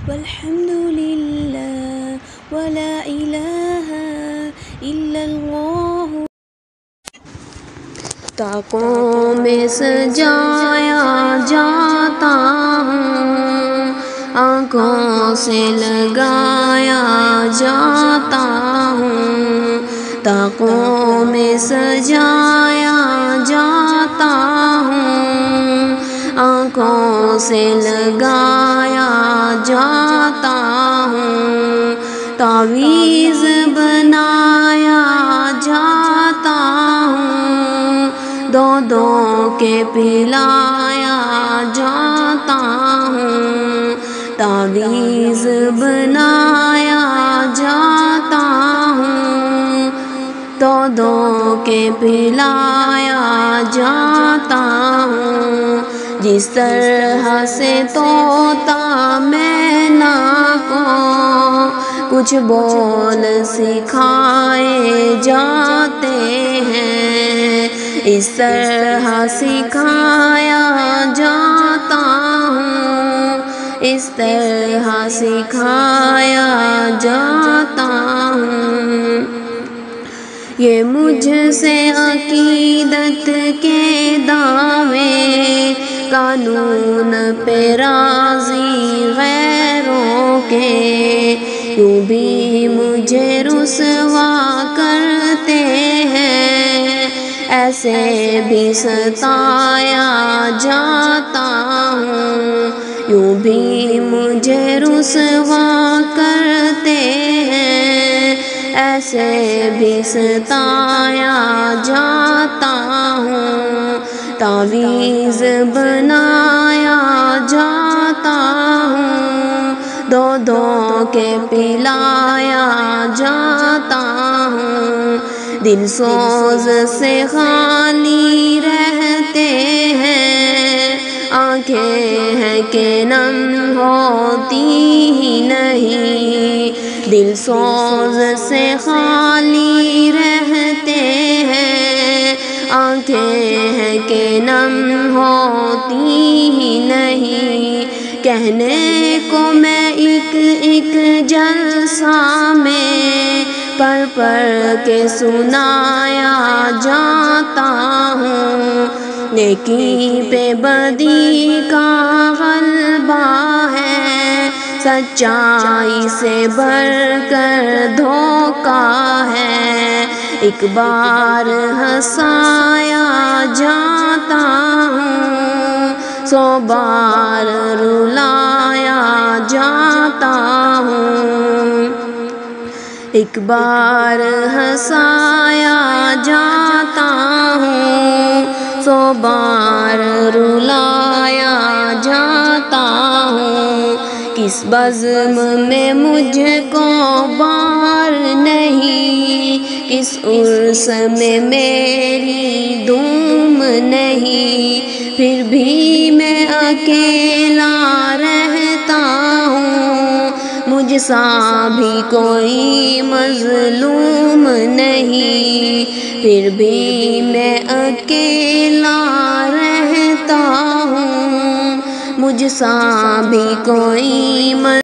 والحمد للہ ولا الہ الا اللہ۔ طاقوں میں سجایا جاتا ہوں، آنکھوں سے لگایا جاتا ہوں، طاقوں میں سجایا جاتا ہوں، آنکھوں سے لگایا جاتا ہوں، تعویذ بنایا جاتا ہوں، دو دو کے پلایا جاتا ہوں، تعویذ بنایا جاتا ہوں، دو دو کے پلایا جاتا ہوں، جس طرح سے طوطا مینا کو کچھ بول سکھائے جاتے ہیں، اس طرح سکھایا جاتا ہوں، اس طرح سکھایا جاتا ہوں۔ یہ مجھ سے عقیدت کے دعوے قانون پہ راضی غیروں کے، یوں بھی مجھے رسوا کرتے ہیں، ایسے بھی ستایا جاتا ہوں، یوں بھی مجھے رسوا کرتے ہیں، ایسے بھی ستایا جاتا ہوں، تعویذ بنایا جاتا ہوں، دو دو کے پلایا جاتا ہوں، دل سوز سے خالی رہتے ہیں، آنکھیں ہیں کہ نم ہوتی ہی نہیں، دل سوز سے خالی رہتے ہیں، آنکھیں ہیں کہ نم ہوتی ہی نہیں، کہنے کو میں ایک جلسہ میں پڑھ کے سنایا جاتا ہوں، نیکی پہ بدی کا غلبہ ہے، سچائی سے بڑھ کر دھوکا ہے، ایک بار ہنسایا جاتا ہوں، 100 بار رلایا جاتا ہوں، ایک بار ہنسایا جاتا ہوں، 100 بار رلایا جاتا ہوں، کس بزم میں مجھ کو بار نہیں، کس عرس میں میری دھوم نہیں، پھر بھی میں اکیلا رہتا ہوں، مجھ سا بھی کوئی مظلوم نہیں، پھر بھی میں اکیلا رہتا ہوں، مجھ سا بھی کوئی